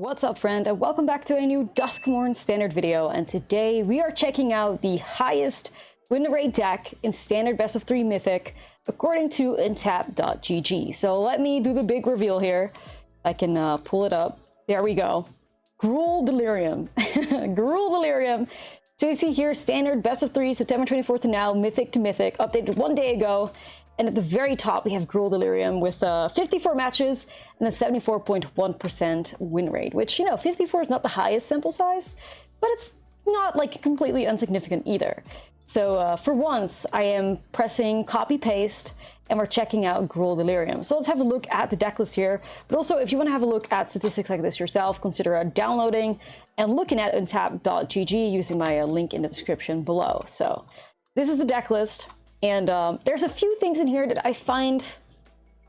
What's up, friend, and welcome back to a new Duskmourn standard video. And today we are checking out the highest win rate deck in standard best of 3 mythic according to untap.gg. So let me do the big reveal here. I can pull it up. There we go. Gruul Delirium. Gruul Delirium. So you see here, standard best of 3, September 24th to now, mythic to mythic, updated 1 day ago. And at the very top, we have Gruul Delirium with 54 matches and a 74.1% win rate, which, you know, 54 is not the highest sample size, but it's not like completely insignificant either. So for once, I am pressing copy paste and we're checking out Gruul Delirium. So let's have a look at the deck list here. But also, if you want to have a look at statistics like this yourself, consider downloading and looking at untap.gg using my link in the description below. So this is the deck list. And there's a few things in here that I find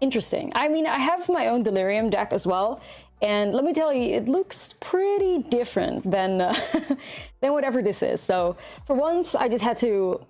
interesting. I mean, I have my own Delirium deck as well. And let me tell you, it looks pretty different than, than whatever this is. So for once, I just had to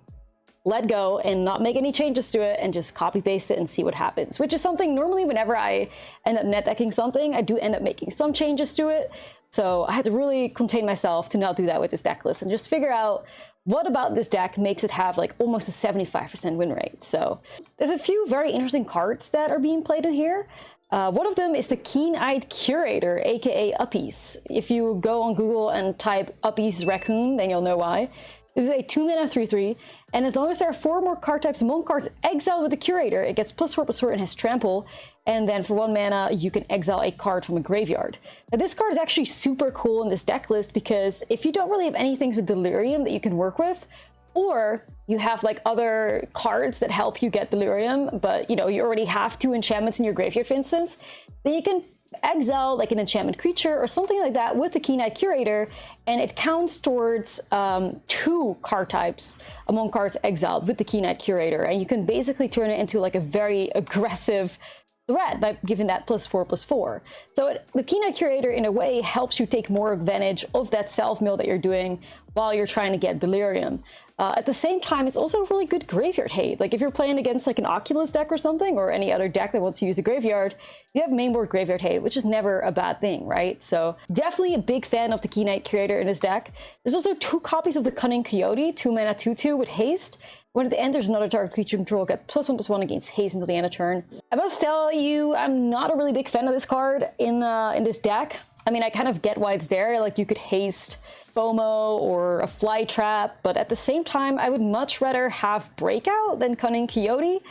let go and not make any changes to it and just copy paste it and see what happens, which is something normally whenever I end up net decking something, I do end up making some changes to it. So I had to really contain myself to not do that with this deck list and just figure out what about this deck makes it have like almost a 75% win rate. So there's a few very interesting cards that are being played in here. One of them is the Keen-Eyed Curator, aka Uppies. If you go on Google and type Uppies Raccoon, then you'll know why. This is a 2-mana 3/3, and as long as there are 4 more card types among cards exiled with the Curator, it gets +4/+4 and has Trample, and then for 1 mana, you can exile a card from a graveyard. Now this card is actually super cool in this deck list because if you don't really have any things with Delirium that you can work with, or you have like other cards that help you get Delirium, but you know, you already have 2 enchantments in your graveyard, for instance, then you can exile like an enchantment creature or something like that with the Keen-Eyed Curator, and it counts towards 2 card types among cards exiled with the Keen-Eyed Curator, and you can basically turn it into like a very aggressive threat by giving that +4/+4. So the Keen-Eyed Curator in a way helps you take more advantage of that self-mill that you're doing while you're trying to get Delirium. At the same time, it's also a really good graveyard hate. Like if you're playing against like an Oculus deck or something, or any other deck that wants to use the graveyard, you have mainboard graveyard hate, which is never a bad thing, right? So definitely a big fan of the Keen-Eyed Curator in this deck. There's also 2 copies of the Cunning Coyote, 2-mana 2/2 with haste. When it enters another target creature control, gets +1/+1 against haste until the end of turn. I must tell you, I'm not a really big fan of this card in this deck. I mean, I kind of get why it's there. Like you could haste FOMO or a Fly Trap, but at the same time, I would much rather have Breakout than Cunning Coyote.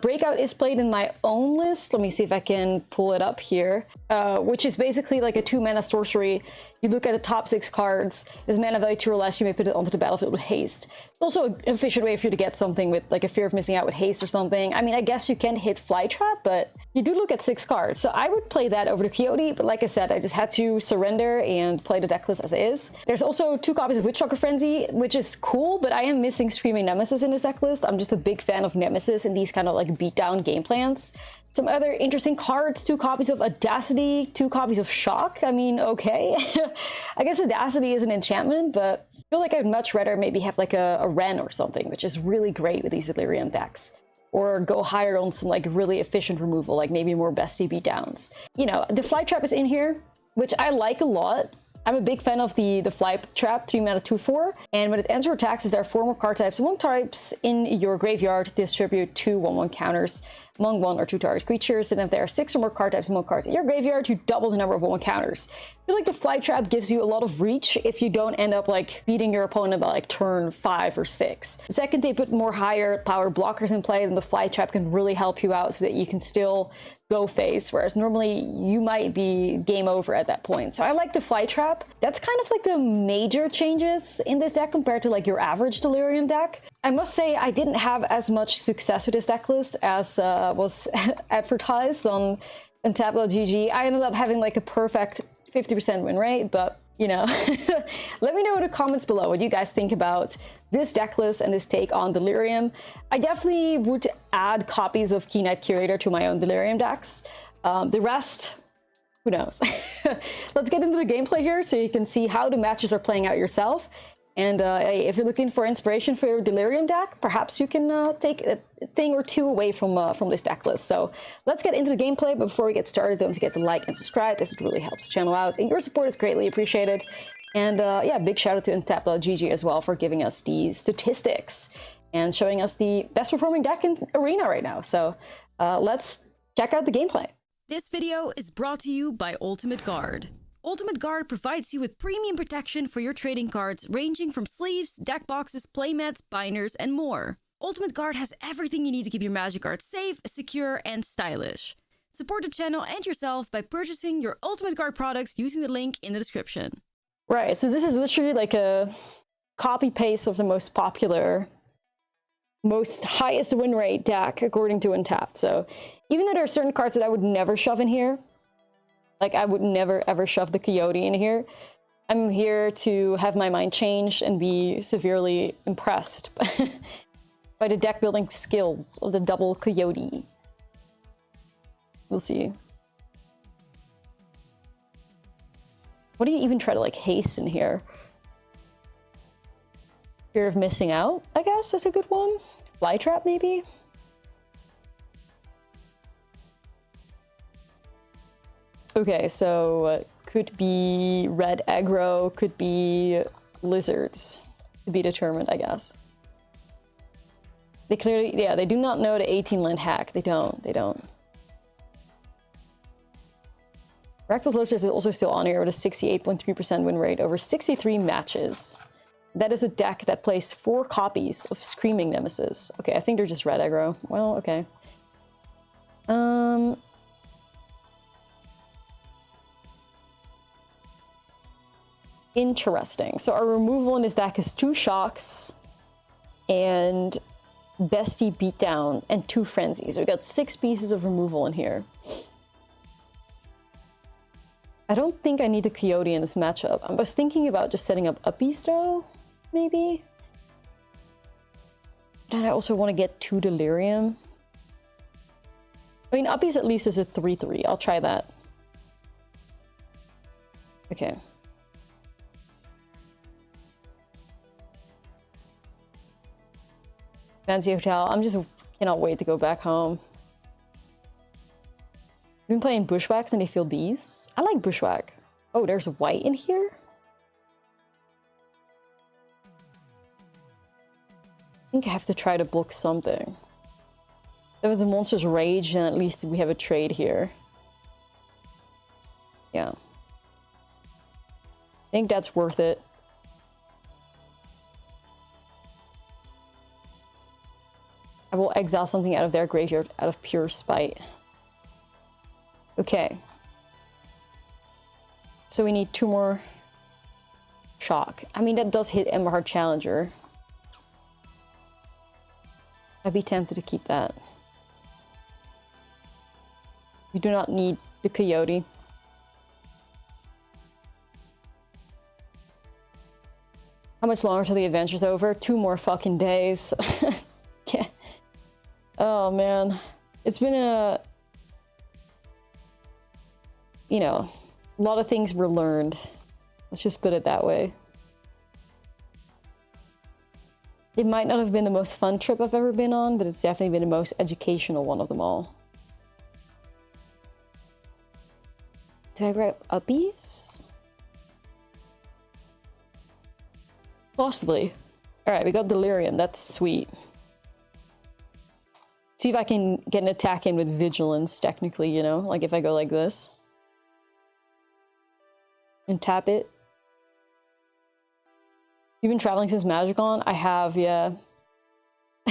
Breakout is played in my own list. Let me see if I can pull it up here, which is basically like a 2-mana sorcery. You look at the top 6 cards, there's mana value 2 or less, you may put it onto the battlefield with haste. It's also an efficient way for you to get something with like a fear of missing out with haste or something. I mean, I guess you can hit Fly Trap, but you do look at 6 cards. So I would play that over the Coyote, but like I said, I just had to surrender and play the deck list as is. There's also 2 copies of Witchtalker Frenzy, which is cool, but I am missing Screaming Nemesis in this deck list. I'm just a big fan of Nemesis in these kind of like beatdown game plans. Some other interesting cards, 2 copies of Audacity, 2 copies of Shock. I mean, okay. I guess Audacity is an enchantment, but I feel like I'd much rather maybe have like a Wren or something, which is really great with these Delirium decks. Or go higher on some like really efficient removal, like maybe more bestie beatdowns. You know, the Fly Trap is in here, which I like a lot. I'm a big fan of the Fly Trap, 3-mana 2/4, and when it ends your attacks, there are 4 more card types among types in your graveyard. Distribute 2 1/1 counters among 1 or 2 target creatures, and if there are 6 or more card types among cards in your graveyard, you double the number of 1/1 counters. I feel like the Fly Trap gives you a lot of reach if you don't end up like beating your opponent by like turn 5 or 6. The second they put more higher power blockers in play, then the Fly Trap can really help you out so that you can still go phase, whereas normally you might be game over at that point. So I like the Fly Trap. That's kind of like the major changes in this deck compared to like your average Delirium deck. I must say I didn't have as much success with this deck list as was advertised on untap.gg. I ended up having like a perfect 50% win rate, but you know, let me know in the comments below what you guys think about this deck list and this take on Delirium. I definitely would add copies of Keen-Eyed Curator to my own Delirium decks. The rest, who knows? Let's get into the gameplay here so you can see how the matches are playing out yourself. And if you're looking for inspiration for your Delirium deck, perhaps you can take a thing or two away from this deck list. So let's get into the gameplay. But before we get started, don't forget to like and subscribe. This really helps the channel out, and your support is greatly appreciated. And yeah, big shout out to untap.gg as well for giving us the statistics and showing us the best performing deck in Arena right now. So let's check out the gameplay. This video is brought to you by Ultimate Guard. Ultimate Guard provides you with premium protection for your trading cards, ranging from sleeves, deck boxes, playmats, binders, and more. Ultimate Guard has everything you need to keep your Magic cards safe, secure, and stylish. Support the channel and yourself by purchasing your Ultimate Guard products using the link in the description. Right, so this is literally like a copy-paste of the most popular, most highest win rate deck according to Untapped. So even though there are certain cards that I would never shove in here, like I would never ever shove the Coyote in here, I'm here to have my mind changed and be severely impressed by the deck building skills of the double Coyote. We'll see. What do you even try to like haste in here? Fear of missing out, I guess, is a good one. Flytrap, maybe? Okay, so could be red aggro, could be lizards. To be determined, I guess. They clearly, yeah, they do not know the 18-land hack. They don't. Rakdos Lizards is also still on here with a 68.3% win rate over 63 matches. That is a deck that plays 4 copies of Screaming Nemesis. Okay, I think they're just red aggro. Well, okay. Interesting. So our removal in this deck is 2 Shocks and Bestie Beatdown and 2 Frenzies. So we got 6 pieces of removal in here. I don't think I need the Coyote in this matchup. I was thinking about just setting up Uppies though, maybe? But I also want to get 2 Delirium. I mean, Uppies at least is a 3/3. I'll try that. Okay. Fancy Hotel. I'm just cannot wait to go back home. I've been playing Bushwhacks and they feel these. I like Bushwhack. Oh, there's white in here? I think I have to try to block something. There was a Monster's Rage, and at least we have a trade here. Yeah. I think that's worth it. I will exile something out of their graveyard out of pure spite. Okay. So we need 2 more Shock. I mean, that does hit Emberheart Challenger. I'd be tempted to keep that. We do not need the Coyote. How much longer till the adventure's over? 2 more fucking days. Yeah. Oh man. It's been a... You know, a lot of things were learned. Let's just put it that way. It might not have been the most fun trip I've ever been on, but it's definitely been the most educational one of them all. Do I grab Uppies? Possibly. Alright, we got Delirium. That's sweet. See if I can get an attack in with Vigilance, technically, you know? Like if I go like this. And tap it. You've been traveling since Magicon? I have, yeah.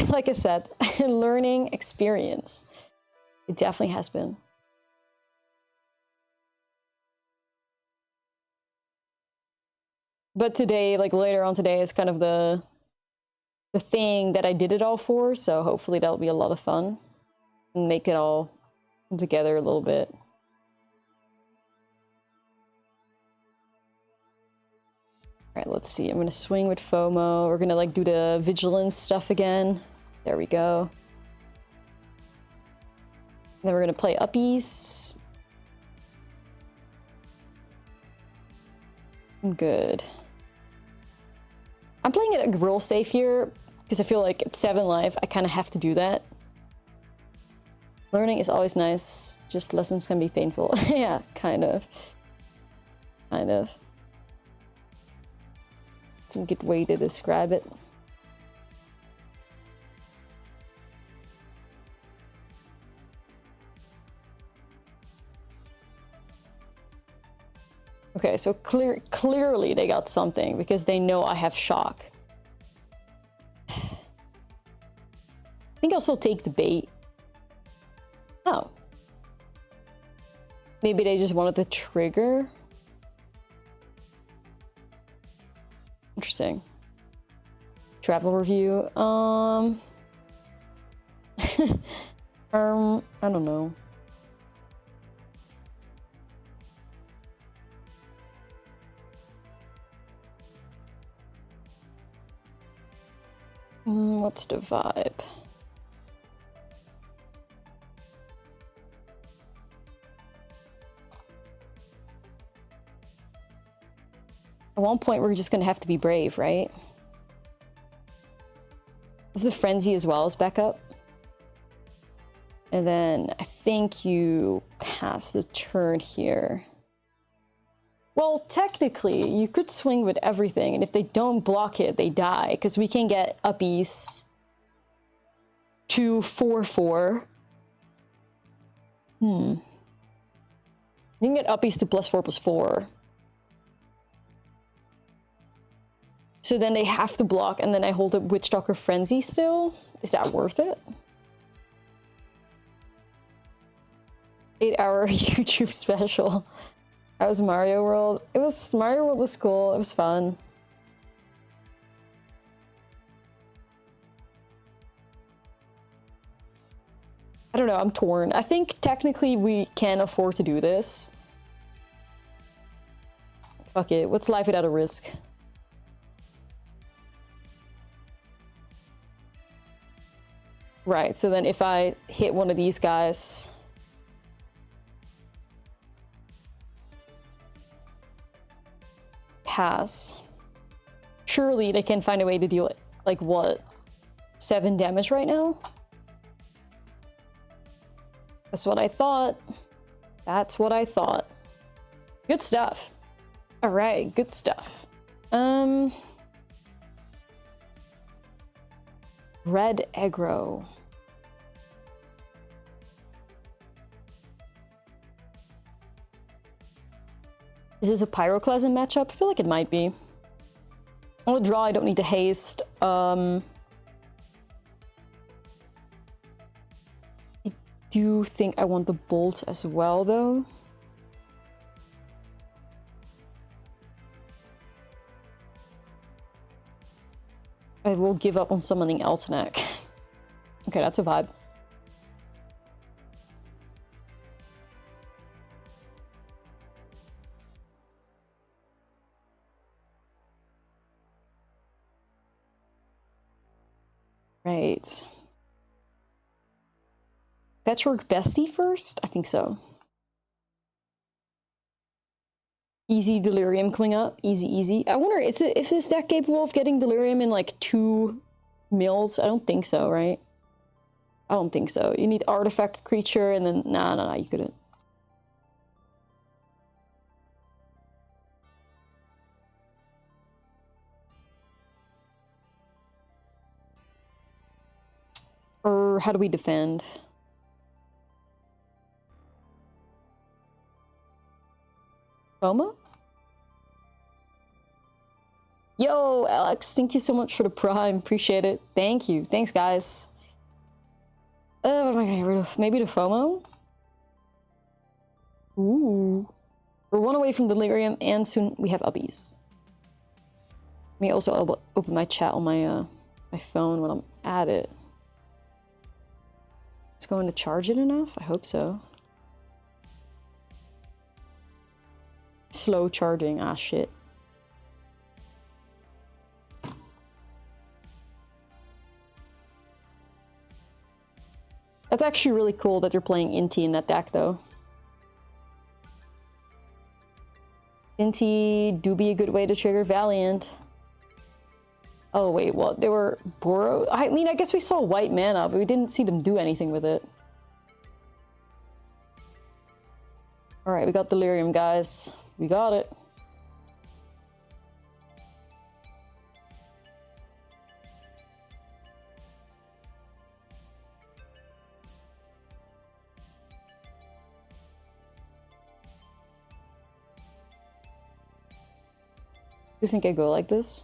Like I said, learning experience. It definitely has been. But today, like later on today, is kind of the thing that I did it all for, so hopefully that'll be a lot of fun. And make it all come together a little bit. Alright, let's see. I'm gonna swing with FOMO. We're gonna like do the Vigilance stuff again. There we go. And then we're gonna play Uppies. Good. I'm playing it at Gruul safe here because I feel like at 7 life, I kind of have to do that. Learning is always nice, just lessons can be painful. Yeah, kind of. Kind of. It's a good way to describe it. Okay, so clearly they got something because they know I have shock. I think I'll still take the bait. Oh. Maybe they just wanted to trigger. Interesting. Travel review. I don't know. What's the vibe? At one point, we're just gonna have to be brave, right? If the frenzy as well as backup. And then I think you pass the turn here. Well, technically, you could swing with everything, and if they don't block it, they die, because we can get uppies to 4/4. You can get uppies to +4/+4. So then they have to block, and then I hold up Witchtalker Frenzy still? Is that worth it? 8-hour YouTube special. That was Mario World. Mario World was cool. It was fun. I don't know, I'm torn. I think technically we can afford to do this. Fuck it, what's life without a risk? Right, so then if I hit one of these guys... pass. Surely they can find a way to deal it. Like what? 7 damage right now? That's what I thought. That's what I thought. Good stuff. All right, good stuff. Red aggro. Is this a Pyroclasm matchup? I feel like it might be. On the draw, I don't need to haste. I do think I want the bolt as well, though. I will give up on summoning Eltenek. Okay, that's a vibe. Right. Patchwork Bestie first? I think so. Easy Delirium coming up. Easy, easy. I wonder, is this deck capable of getting Delirium in like 2 mills? I don't think so, right? I don't think so. You need Artifact Creature and then... Nah, you couldn't. Or how do we defend? FOMO? Yo, Alex, thank you so much for the Prime. Appreciate it. Thank you. Thanks, guys. What am I gonna get rid of? Maybe the FOMO? Ooh. We're 1 away from Delirium, and soon we have uppies. Let me also open my chat on my my phone when I'm at it. It's going to charge it enough? I hope so. Slow charging, ah shit. That's actually really cool that you're playing Inti in that deck though. Inti do be a good way to trigger Valiant. Oh wait, what? They were Boros? I mean, I guess we saw white mana, but we didn't see them do anything with it. Alright, we got Delirium, guys. We got it. You think I go like this?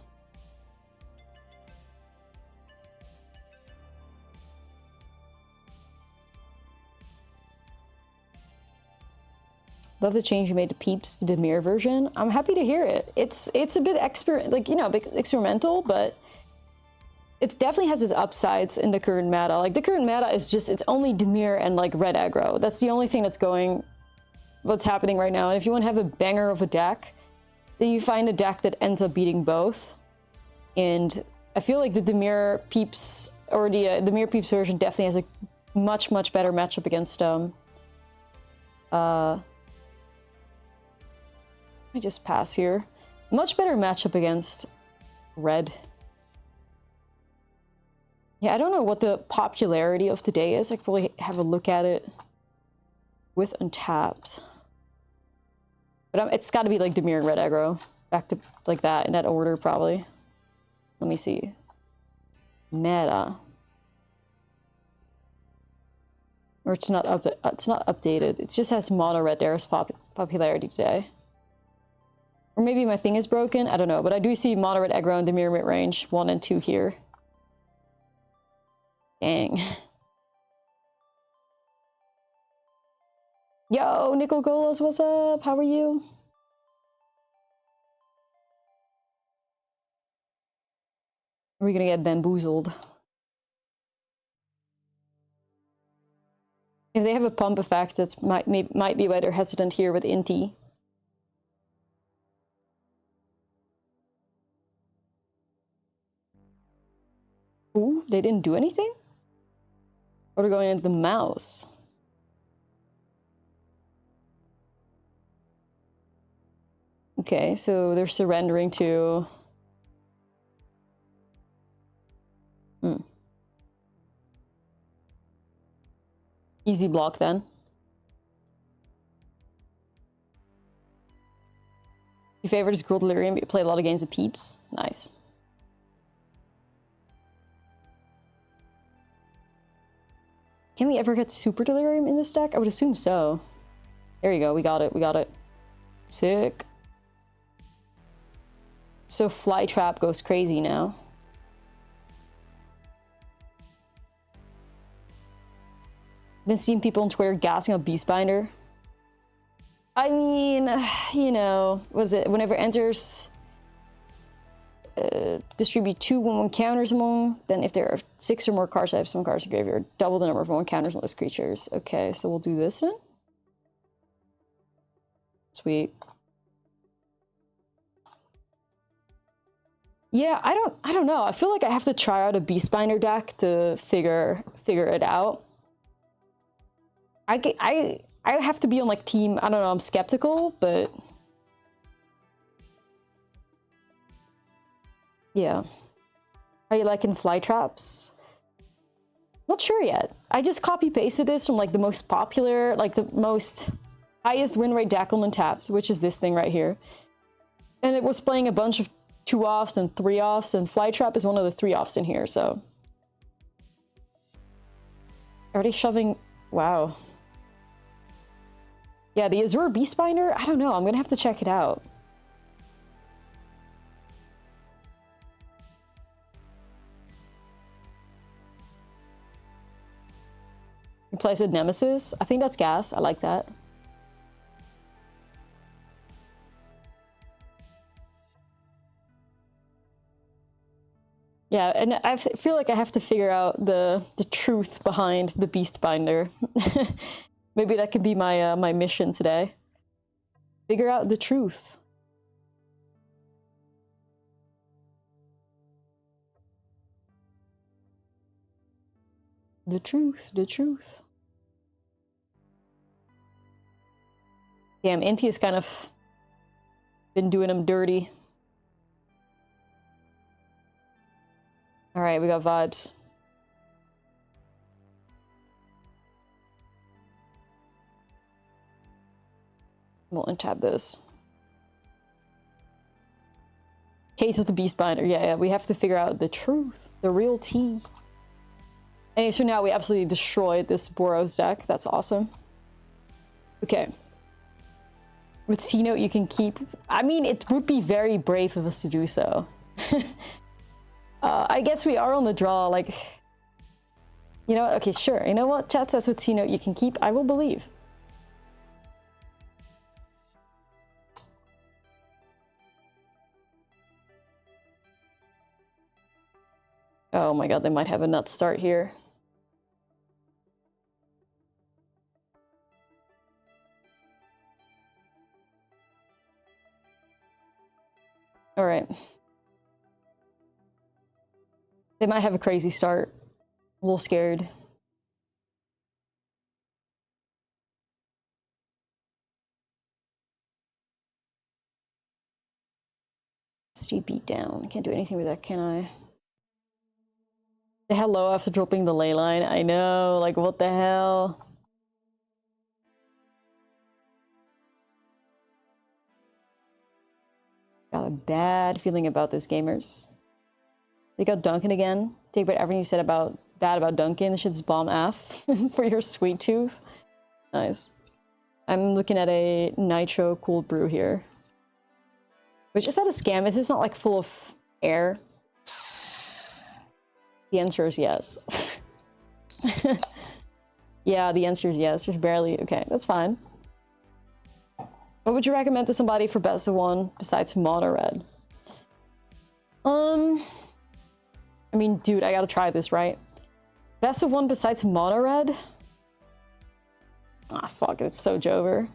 Love the change you made to Peeps to the Temur version. I'm happy to hear it. It's a bit experimental, but it definitely has its upsides in the current meta. Like the current meta is just, it's only Temur and like red aggro. That's the only thing what's happening right now. And if you want to have a banger of a deck, then you find a deck that ends up beating both. And I feel like the Temur Peeps, or the Temur Peeps version definitely has a much better matchup against I just pass here. Much better matchup against red. Yeah, I don't know what the popularity of today is. I could probably have a look at it with Untapped. But it's got to be like Temur and red aggro. Back to like that, in that order, probably. Let me see. Meta. Or it's not updated. It just has mono red there's popularity today. Or maybe my thing is broken. I don't know. But I do see mono red aggro and Temur mid range 1 and 2 here. Dang. Yo, Nickel Golas, what's up? How are you? Are we gonna get bamboozled? If they have a pump effect, that might be why they're hesitant here with Inti. Ooh, they didn't do anything? Or they're going into the mouse. Okay, so they're surrendering to... Easy block then. Your favorite is Gruul Delirium, but you play a lot of games of Peeps? Nice. Can we ever get Super Delirium in this deck? I would assume so. There you go, we got it, we got it. Sick. So Flytrap goes crazy now. Been seeing people on Twitter gassing up Beastbinder. I mean, you know, was it whenever enters distribute 2 1/1 counters among, then if there are 6 or more cards types, some cards in graveyard, double the number of 1 counters on those creatures. Okay, so we'll do this then. Sweet. Yeah, I don't know. I feel like I have to try out a Beastbinder deck to figure it out. I have to be on like team, I don't know, I'm skeptical, but yeah. Are you liking Flytraps? Not sure yet. I just copy pasted this from like the most popular, like the most highest win rate deck on Untapped, which is this thing right here. And it was playing a bunch of 2-offs and 3-offs, and Flytrap is one of the 3-offs in here, so. Are they shoving? Wow. Yeah, the Azure Beastbinder? I don't know. I'm gonna have to check it out. Replace with Nemesis? I think that's gas. I like that. Yeah, and I feel like I have to figure out the truth behind the Beastbinder. Maybe that could be my my mission today. Figure out the truth. The truth, the truth. Damn, Inti has kind of been doing him dirty. Alright, we got vibes. We'll untap this. Case of the Beast Binder. Yeah, we have to figure out the truth. The real tea. And so now we absolutely destroyed this Boros deck. That's awesome. Okay. With C-Note you can keep... I mean, it would be very brave of us to do so. I guess we are on the draw, like... You know what? Okay, sure. You know what? Chat says with C-Note you can keep. I will believe. Oh my god, they might have a nut start here. Alright. They might have a crazy start. A little scared. Steep beat down. Can't do anything with that, can I? The hello after dropping the ley line. I know, like what the hell? Got a bad feeling about this, gamers. They got Duncan again. Take back everything you said about bad about Duncan. This shit's bomb F for your sweet tooth. Nice. I'm looking at a nitro cold brew here. Which is that a scam? Is this not like full of air? The answer is yes. Yeah, the answer is yes. Just barely. Okay, that's fine. What would you recommend to somebody for best of one besides mono red? I mean, dude, I gotta try this, right? Best of one besides mono red? Ah, fuck, it's so Jover.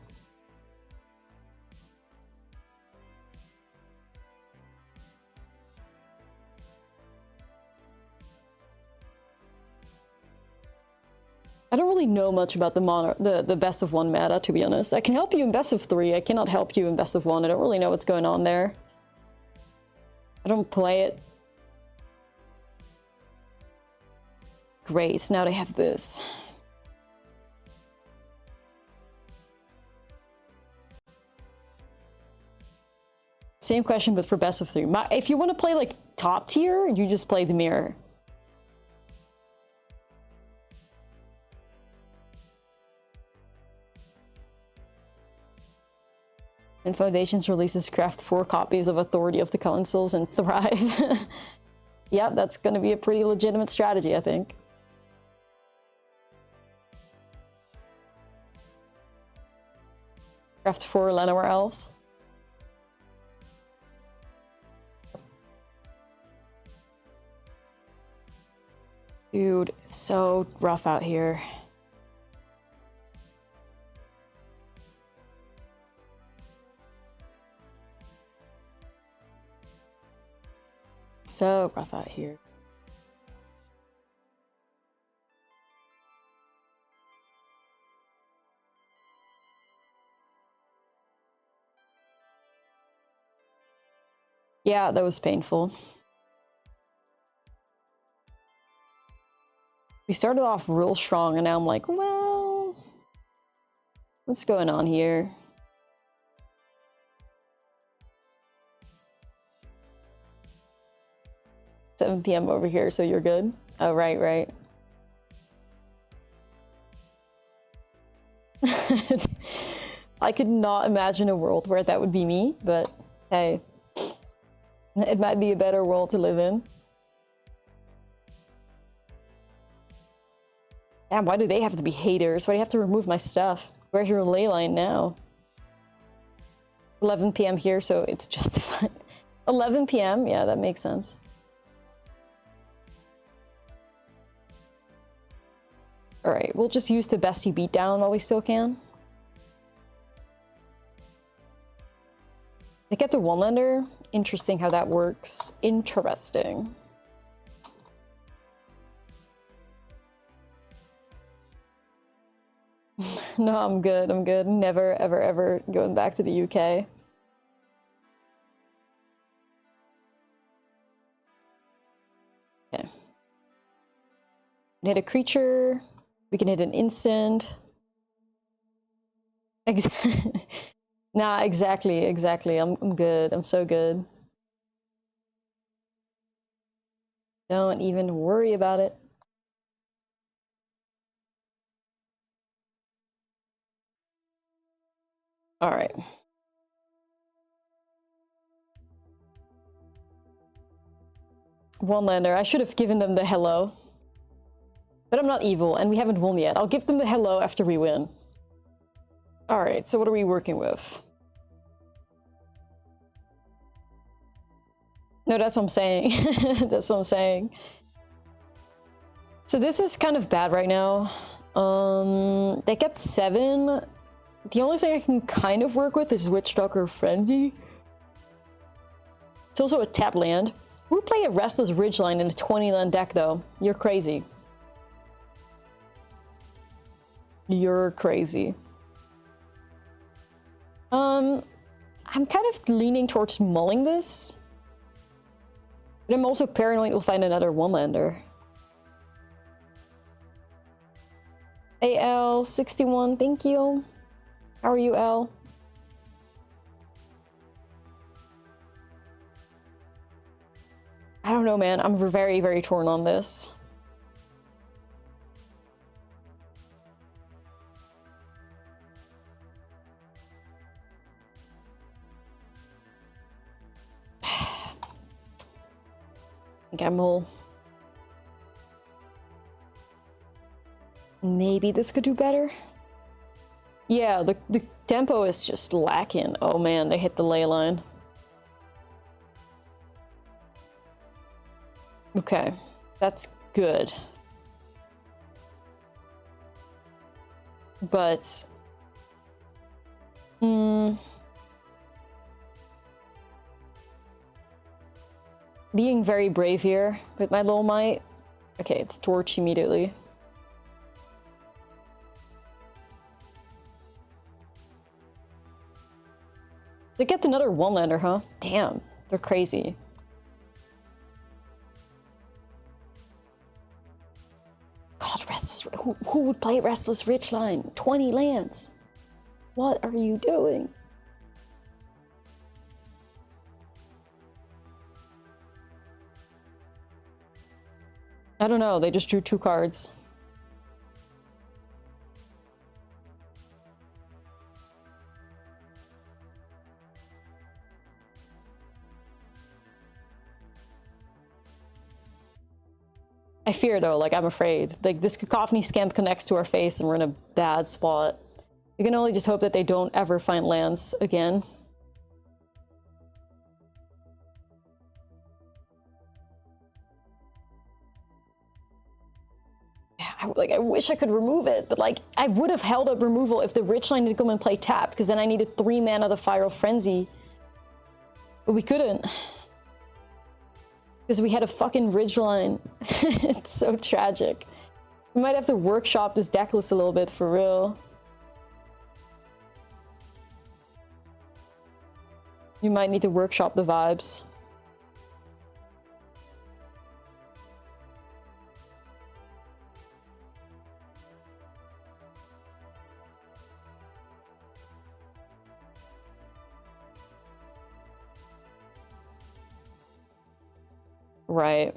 I don't really know much about the best of one meta, to be honest. I can help you in best of three. I cannot help you in best of one. I don't really know what's going on there. I don't play it. Great, now they have this. Same question, but for best of three. If you want to play like top tier, you just play the mirror. And Foundations releases craft 4 copies of Authority of the Councils and thrive. Yeah, that's going to be a pretty legitimate strategy, I think. Craft 4 Llanowar Elves. Dude, it's so rough out here. So rough out here. Yeah, that was painful. We started off real strong and now I'm like, well, what's going on here? $7 p.m. over here, so you're good? Oh, right. I could not imagine a world where that would be me, but hey, it might be a better world to live in. Damn, why do they have to be haters? Why do you have to remove my stuff? Where's your ley line now? 11 p.m. here, so it's justified. 11 p.m.? Yeah, that makes sense. Alright, we'll just use the bestie beatdown while we still can. I get the one-lander. Interesting how that works. Interesting. No, I'm good. I'm good. Never, ever going back to the UK. Okay. We can hit a creature. We can hit an instant. Nah, exactly. I'm good. I'm so good. Don't even worry about it. All right. One lander. I should have given them the hello. But I'm not evil, and we haven't won yet. I'll give them the hello after we win. All right, so what are we working with? No, that's what I'm saying. That's what I'm saying. So this is kind of bad right now. They kept 7. The only thing I can kind of work with is Witchstalker Frenzy. It's also a tap land. Who would play a Restless Ridgeline in a 20-land deck, though? You're crazy. You're crazy. I'm kind of leaning towards mulling this. But I'm also paranoid we'll find another one-lander. AL61, thank you. How are you, L? I don't know, man. I'm very, very torn on this. Gamble. Maybe this could do better. Yeah, the tempo is just lacking. Oh man, they hit the ley line. Okay, that's good. But... being very brave here with my little might. Okay, it's torch immediately. They kept another one-lander, huh? Damn, they're crazy. God, Restless... Who would play Restless Ridgeline? 20 lands. What are you doing? I don't know, they just drew 2 cards. I fear though, like I'm afraid. Like this Cacophony Scamp connects to our face and we're in a bad spot. We can only just hope that they don't ever find lands again. I wish I could remove it, but like I would have held up removal if the Ridgeline didn't come and play tapped, because then I needed 3 mana to Viral Frenzy. But we couldn't. Because we had a fucking Ridgeline. It's so tragic. We might have to workshop this deck list a little bit for real. You might need to workshop the vibes. Right.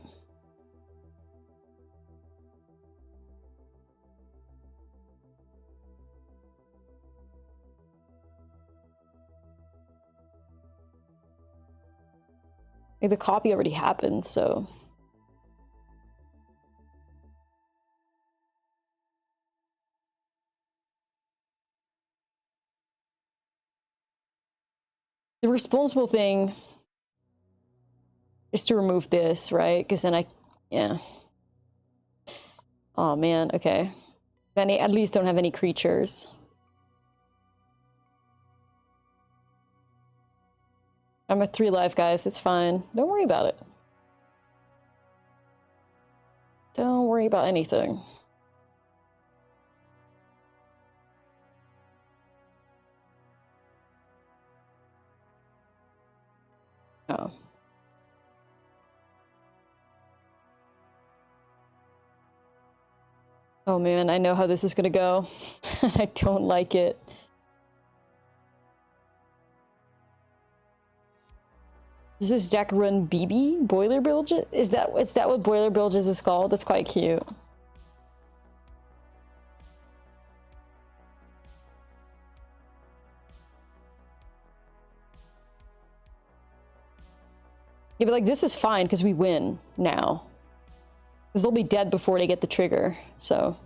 Like, the copy already happened, so... The responsible thing is to remove this, right? Because then yeah. Oh man, okay. Then I at least don't have any creatures. I'm at 3 life, guys. It's fine. Don't worry about it. Don't worry about anything. Oh. Oh man, I know how this is gonna go. I don't like it. Does this deck run BB? Boiler Bilges? Is that what Boiler Bilges is called? That's quite cute. Yeah, but like this is fine because we win now. Because they'll be dead before they get the trigger, so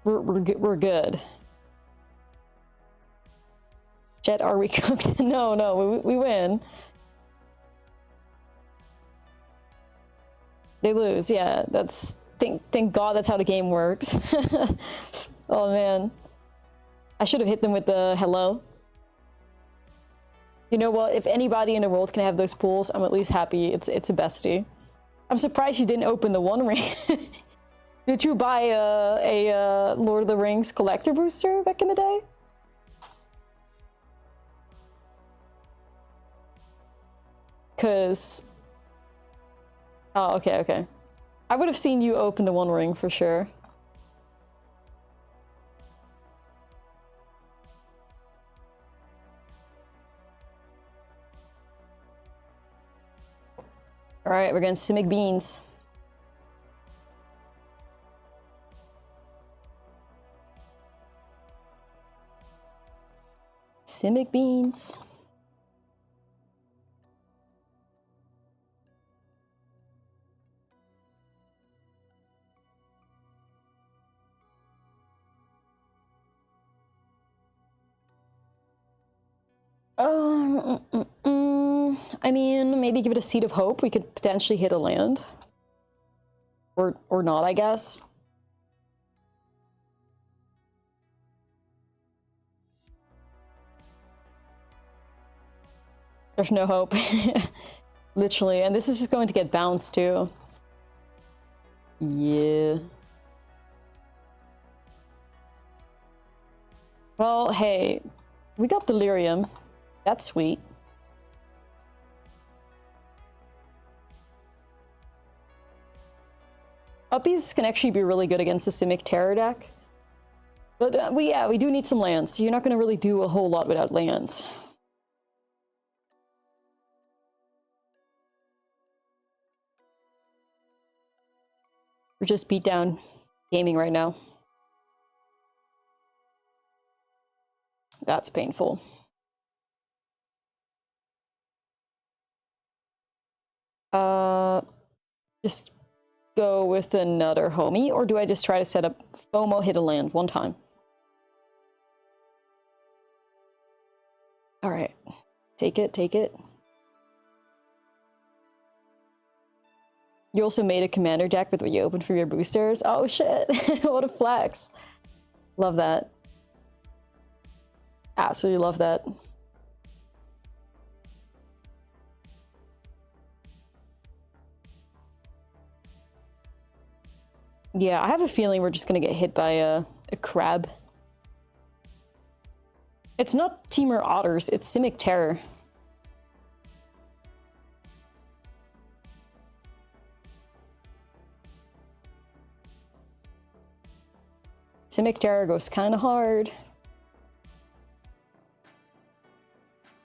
we're good. Jet, are we cooked? No, we win. They lose, yeah. That's thank God that's how the game works. Oh man, I should have hit them with the hello. You know what? If anybody in the world can have those pools, I'm at least happy. It's a bestie. I'm surprised you didn't open the One Ring. Did you buy a Lord of the Rings collector booster back in the day? Cause oh, okay. I would have seen you open the One Ring for sure. All right, we're getting Simic Beans. Simic Beans. I mean, maybe give it a Seed of Hope. We could potentially hit a land. Or not, I guess. There's no hope. Literally. And this is just going to get bounced, too. Yeah. Well, hey. We got Delirium. That's sweet. Uppies can actually be really good against the Simic Terror deck. But we do need some lands. So you're not going to really do a whole lot without lands. We're just beat down gaming right now. That's painful. Just go with another homie, or do I just try to set up FOMO hit a land one time? All right, take it. You also made a commander deck with what you opened for your boosters. Oh shit, what a flex. Love that. Absolutely love that. Yeah, I have a feeling we're just gonna get hit by a crab. It's not Temur Otters, it's Simic Terror. Simic Terror goes kind of hard.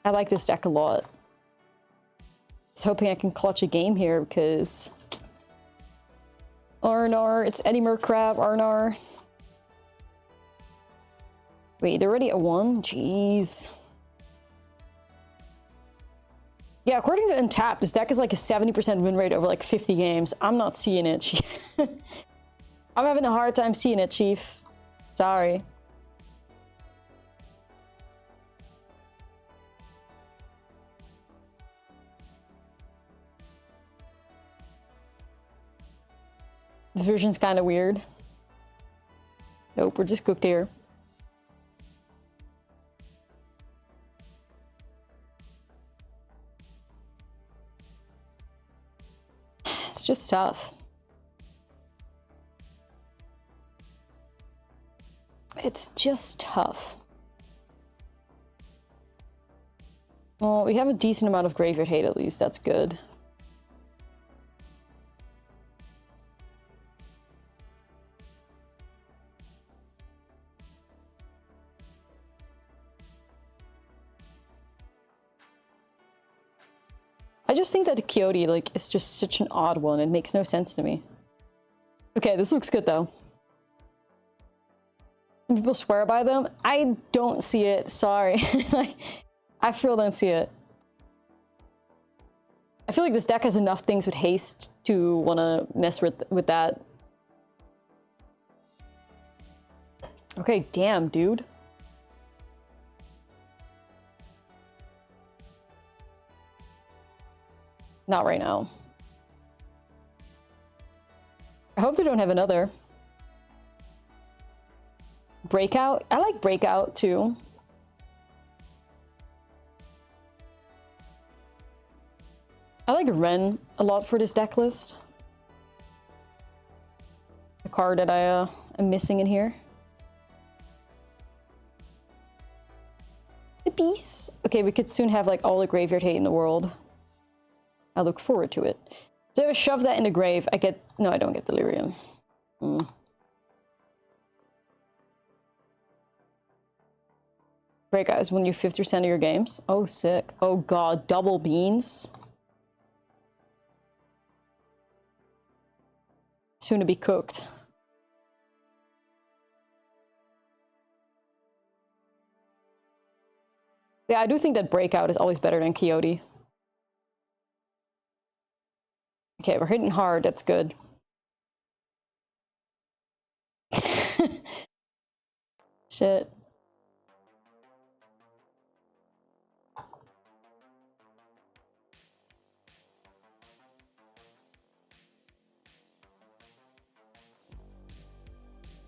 I like this deck a lot. Just hoping I can clutch a game here because Arnar, it's Eddimer Crab, Arnar. Wait, they're already at 1? Jeez. Yeah, according to Untap, this deck is like a 70% win rate over like 50 games. I'm not seeing it. I'm having a hard time seeing it, Chief. Sorry. This version's kind of weird. Nope, we're just cooked here. It's just tough. It's just tough. Well, we have a decent amount of graveyard hate at least. That's good. I just think that the Coyote, like, is just such an odd one. It makes no sense to me. Okay, this looks good, though. People swear by them. I don't see it. Sorry. Like, I still don't see it. I feel like this deck has enough things with haste to want to mess with that. Okay, damn, dude. Not right now. I hope they don't have another. Breakout? I like Breakout, too. I like Ren a lot for this deck list. The card that I am missing in here. The Beast. Okay, we could soon have like all the graveyard hate in the world. I look forward to it. So if I shove that in the grave, I get... No, I don't get Delirium. Breakout is when you 50% of your games. Oh, sick. Oh god, double beans. Soon to be cooked. Yeah, I do think that Breakout is always better than Coyote. Okay, we're hitting hard. That's good. Shit.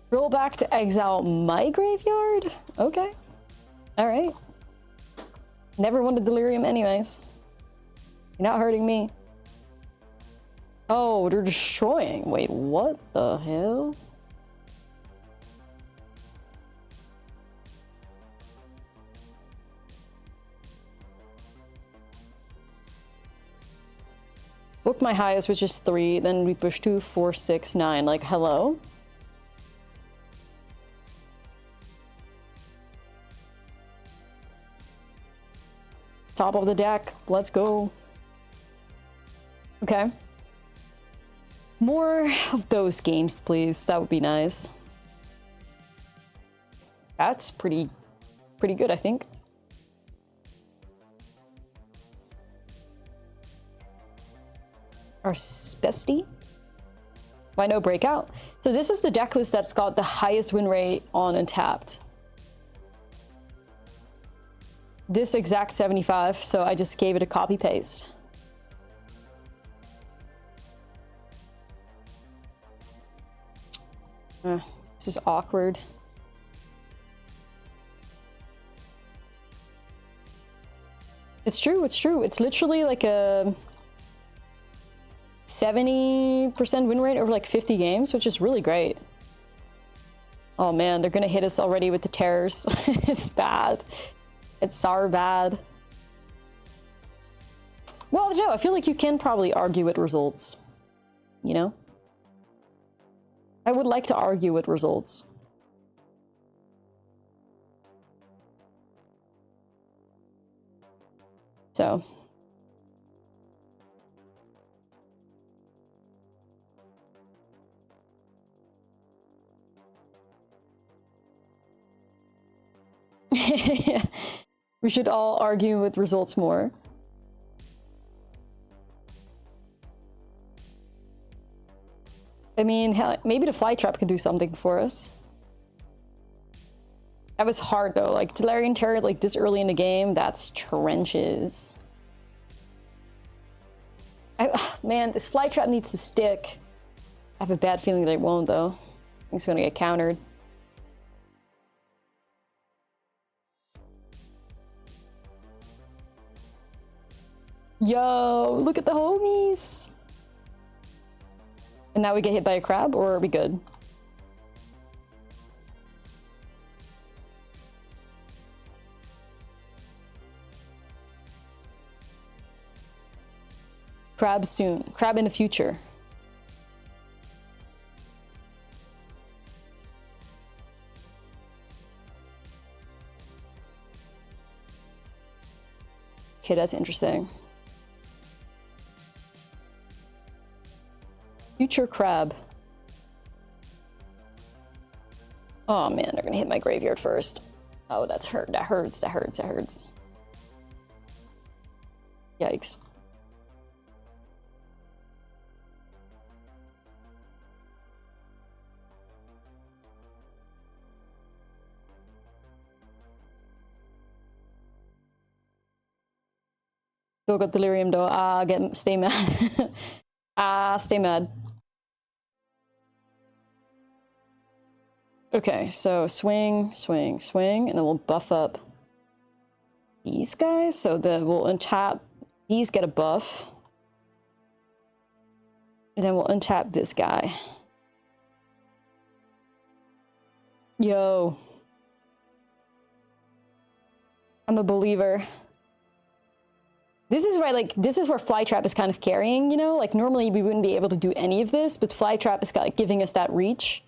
Roll back to exile my graveyard? Okay. Alright. Never wanted Delirium anyways. You're not hurting me. Oh, they're destroying. Wait, what the hell? Booked my highest, which is 3. Then we push 2, 4, 6, 9. Like, hello? Top of the deck. Let's go. Okay. More of those games, please. That would be nice. That's pretty good, I think. Our bestie? Why no Breakout? So this is the deck list that's got the highest win rate on Untapped. This exact 75, so I just gave it a copy paste. This is awkward. It's true, it's true. It's literally like a 70% win rate over like 50 games, which is really great. Oh man, they're gonna hit us already with the terrors. It's bad. It's so bad. Well, no, I feel like you can probably argue with results. You know? I would like to argue with results. So. Yeah. We should all argue with results more. I mean, hell, maybe the fly trap can do something for us. That was hard though, like Delirium Terror like this early in the game, that's trenches. Man, this fly trap needs to stick. I have a bad feeling that it won't though. I think it's gonna get countered. Yo, look at the homies. And now we get hit by a crab, or are we good? Crab soon. Crab in the future. Okay, that's interesting. Future Crab. Oh man, they're gonna hit my graveyard first. Oh, that's hurt. That hurts. That hurts. That hurts. Yikes. Still got Delirium though. Stay mad. Stay mad. Okay, so swing, swing, swing, and then we'll buff up these guys. So that we'll untap, these get a buff. And then we'll untap this guy. Yo. I'm a believer. This is right, like, this is where Flytrap is kind of carrying, you know? Like, normally we wouldn't be able to do any of this, but Flytrap is like giving us that reach.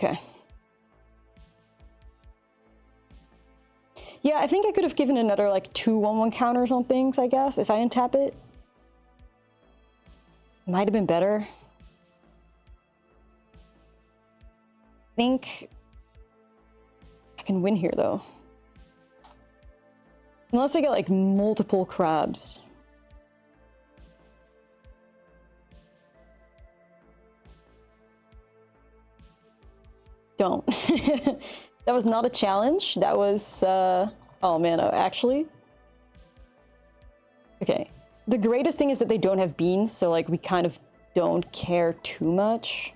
Okay. Yeah, I think I could have given another, like, 2 1/1 counters on things, I guess, if I untap it. Might have been better. I think I can win here, though. Unless I get, like, multiple crabs. Don't. That was not a challenge. That was, oh man, actually. Okay. The greatest thing is that they don't have beans, so, like, we kind of don't care too much.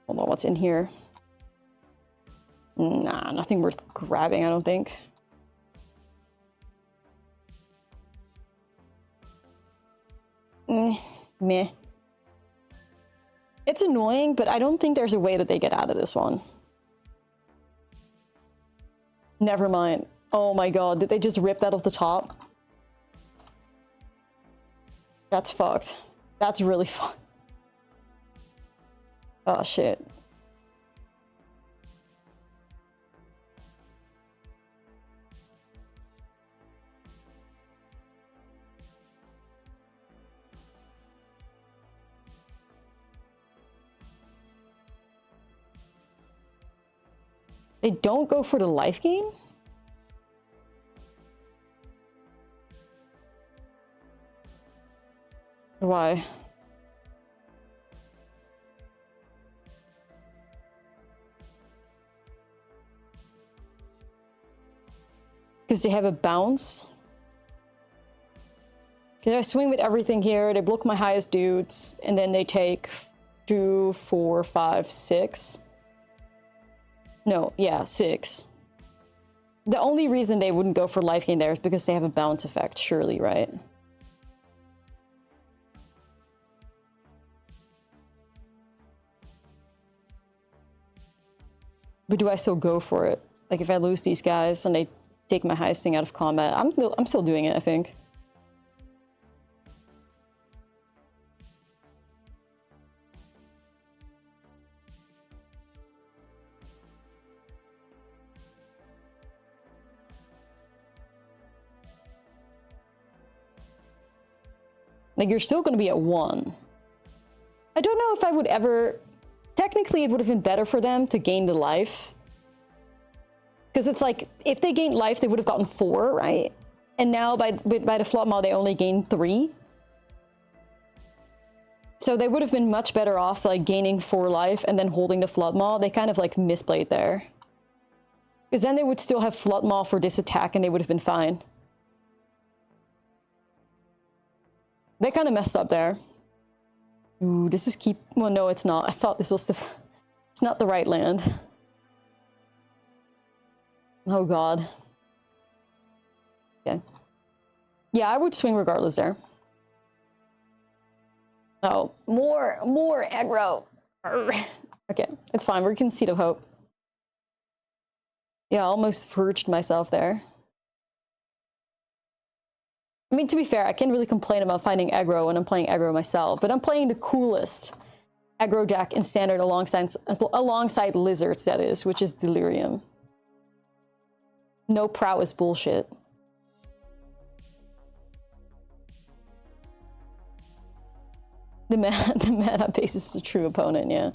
Hold on, what's in here? Nah, nothing worth grabbing, I don't think. Meh. It's annoying, but I don't think there's a way that they get out of this one. Never mind. Oh my god, did they just rip that off the top? That's fucked. That's really fucked. Oh shit. They don't go for the life gain? Why? Because they have a bounce? Because I swing with everything here, they block my highest dudes, and then they take 2, 4, 5, 6. No, yeah, 6. The only reason they wouldn't go for life gain there is because they have a bounce effect, surely, right? But do I still go for it? Like, if I lose these guys and they take my highest thing out of combat, I'm still doing it, I think. Like, you're still going to be at 1. I don't know if I would ever... Technically, it would have been better for them to gain the life. Because it's like, if they gained life, they would have gotten 4, right? And now, by the flop mod, they only gain 3. So they would have been much better off, like, gaining 4 life and then holding the flood maw. They kind of, like, misplayed there. Because then they would still have flood maw for this attack and they would have been fine. They kind of messed up there. Ooh, this is keep... Well, no, it's not. I thought this was the... It's not the right land. Oh, God. Okay. Yeah, I would swing regardless there. Oh, more aggro. Okay, it's fine. We're Conceit of Hope. Yeah, I almost purged myself there. I mean, to be fair, I can't really complain about finding aggro when I'm playing aggro myself, but I'm playing the coolest aggro deck in standard alongside lizards, that is, which is Delirium. No prowess bullshit. The mana base is the true opponent, yeah.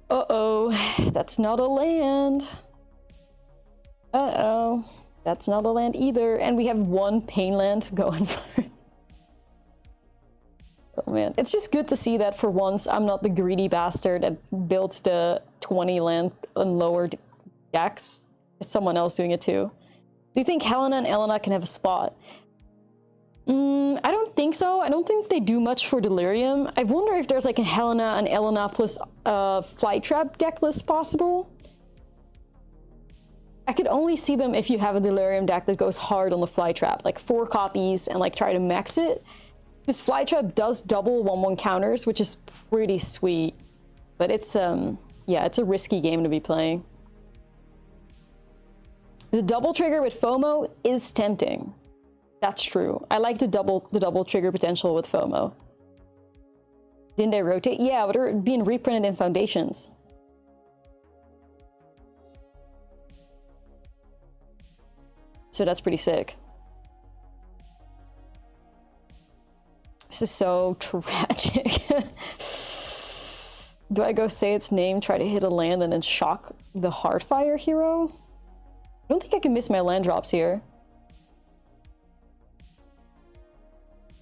Uh-oh, that's not a land. Uh-oh, that's not a land either. And we have one pain land going for it. Oh man, it's just good to see that for once I'm not the greedy bastard that builds the 20 land and lower decks. It's someone else doing it too. Do you think Helena and Elena can have a spot? I don't think so. I don't think they do much for Delirium. I wonder if there's like a Helena and Elena plus Flight Trap deck list possible. I could only see them if you have a Delirium deck that goes hard on the Flight Trap, like 4 copies and like try to max it. Because Flight Trap does double 1/1 counters, which is pretty sweet. But it's yeah, it's a risky game to be playing. The double trigger with FOMO is tempting. That's true. I like the double trigger potential with FOMO. Didn't they rotate? Yeah, but they're being reprinted in Foundations. So that's pretty sick. This is so tragic. Do I go say its name, try to hit a land, and then shock the Heartfire hero? I don't think I can miss my land drops here.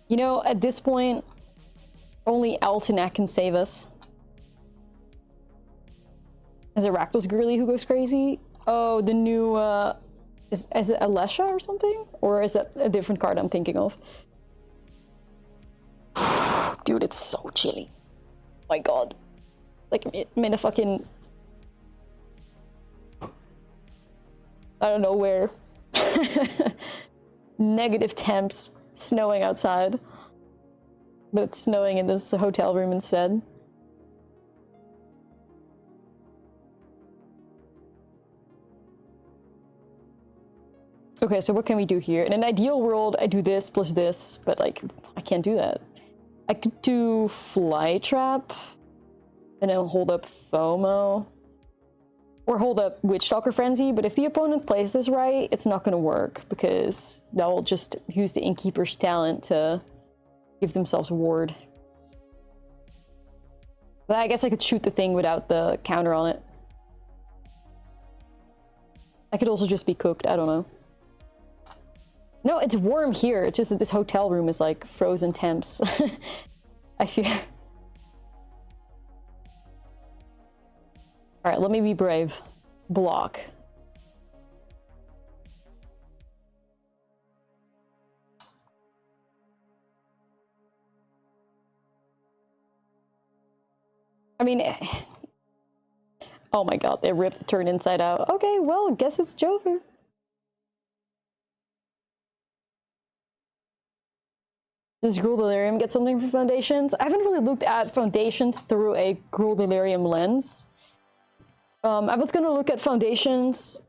You know, at this point, only Altenac can save us. Is it Rakdos Girly who goes crazy? Oh, the new, is it Alesha or something? Or is that a different card I'm thinking of? Dude, it's so chilly. My god. Like, I'm in a fucking... I don't know where. Negative temps. Snowing outside. But it's snowing in this hotel room instead. Okay, so what can we do here? In an ideal world, I do this plus this, but like, I can't do that. I could do Fly Trap, and then hold up FOMO. Or hold up Witchstalker Frenzy, but if the opponent plays this right, it's not gonna work, because they'll just use the Innkeeper's talent to give themselves ward. But I guess I could shoot the thing without the counter on it. I could also just be cooked, I don't know. No, it's warm here. It's just that this hotel room is like frozen temps. I fear. All right, let me be brave. Block. I mean, oh my god, they ripped the turn inside out. Okay, well, guess it's Jover. Does Gruul Delirium get something for Foundations? I haven't really looked at Foundations through a Gruul Delirium lens. I was gonna look at Foundations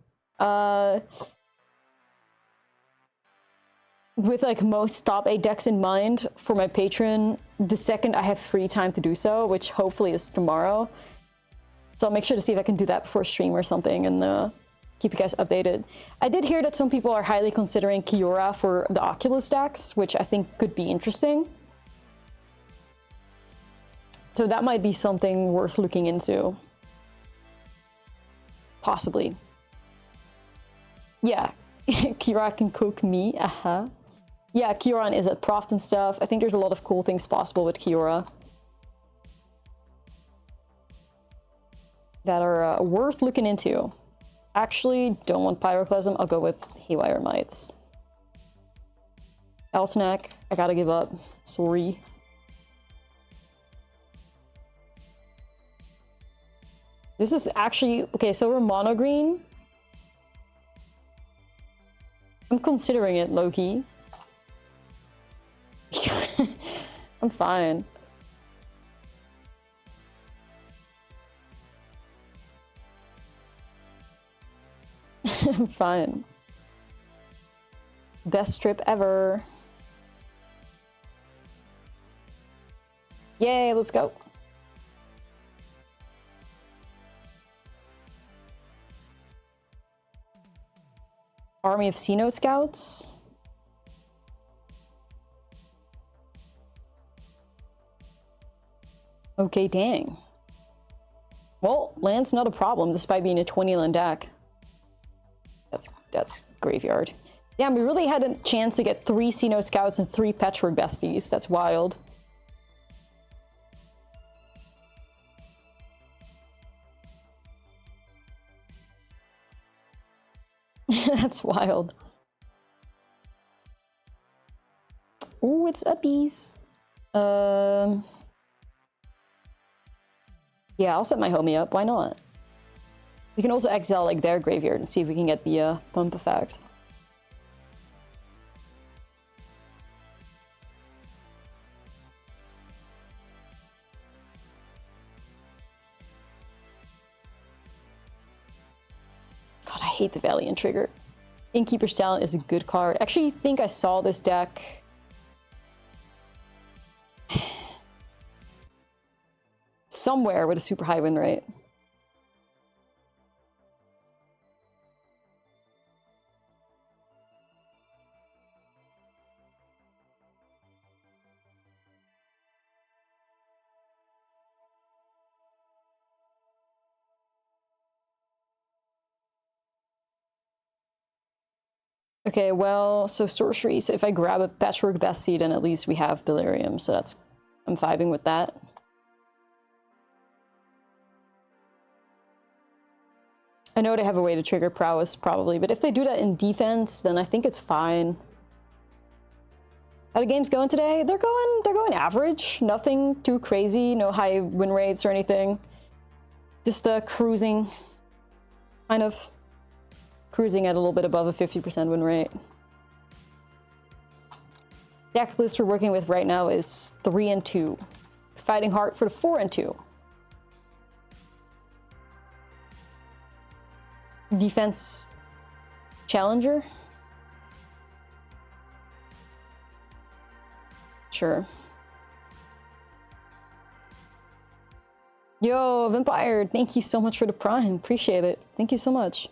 with like most top 8 decks in mind for my patron the second I have free time to do so, which hopefully is tomorrow. So I'll make sure to see if I can do that before stream or something and keep you guys updated. I did hear that some people are highly considering Kiora for the Oculus decks, which I think could be interesting. So that might be something worth looking into. Possibly. Yeah, Kiora can cook me, Yeah, Kioran is at Proft and stuff. I think there's a lot of cool things possible with Kiora that are worth looking into. Actually, don't want Pyroclasm. I'll go with Haywire Mites. Altenac, I gotta give up. Sorry. This is actually... Okay, so we're mono green. I'm considering it, Loki. I'm fine. I'm fine. Best trip ever. Yay, let's go. Army of C-Note Scouts. Okay, dang. Well, land's not a problem despite being a 20-land deck. That's graveyard. Damn, we really had a chance to get 3 C-Note Scouts and 3 Patchwork Besties. That's wild. That's wild. Ooh, it's uppies. Yeah, I'll set my homie up. Why not? We can also exile like their graveyard and see if we can get the pump effect. God, I hate the Valiant trigger. Innkeeper's Talent is a good card. Actually, I think I saw this deck somewhere with a super high win rate. Okay, well, so sorcery. So if I grab a Patchwork Bestie, then at least we have Delirium. So that's, I'm vibing with that. I know they have a way to trigger prowess probably, but if they do that in defense, then I think it's fine. How the game's going today? They're going average. Nothing too crazy. No high win rates or anything. Just cruising. Kind of cruising at a little bit above a 50% win rate. Deck list we're working with right now is 3 and 2. Fighting Heart for the 4 and 2. Defense Challenger? Sure. Yo, Vampire, thank you so much for the Prime. Appreciate it. Thank you so much.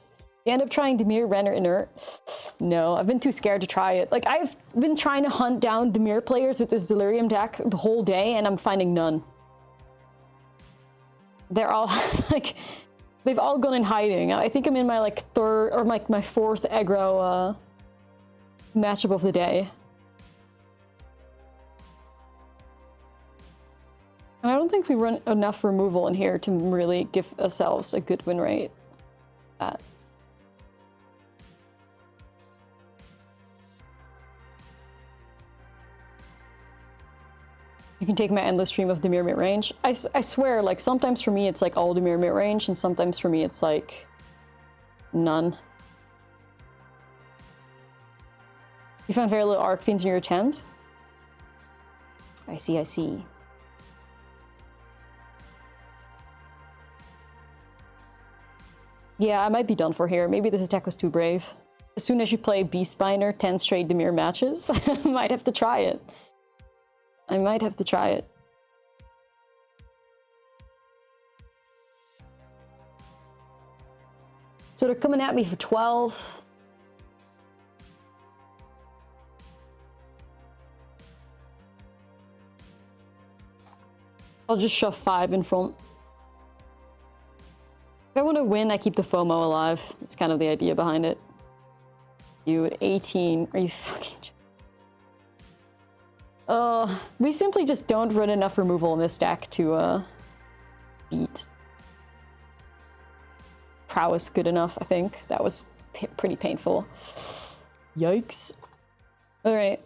You end up trying Temur, Renner, Inert? No, I've been too scared to try it. Like, I've been trying to hunt down Temur players with this Delirium deck the whole day, and I'm finding none. They're all, like, they've all gone in hiding. I think I'm in my, like, third, or like my 4th aggro matchup of the day. And I don't think we run enough removal in here to really give ourselves a good win rate. That. You can take my endless stream of Temur mid-range. I swear, like, sometimes for me it's like all Temur mid-range, and sometimes for me it's like none. You found very little Arc Fiends in your attempt? I see, I see. Yeah, I might be done for here. Maybe this attack was too brave. As soon as you play Beastbinder 10 straight Temur matches, I might have to try it. I might have to try it. So they're coming at me for 12. I'll just shove 5 in front. If I want to win, I keep the FOMO alive. That's kind of the idea behind it. You at 18. Are you fucking... we simply just don't run enough removal in this deck to beat Prowess good enough, I think. That was pretty painful. Yikes. Alright.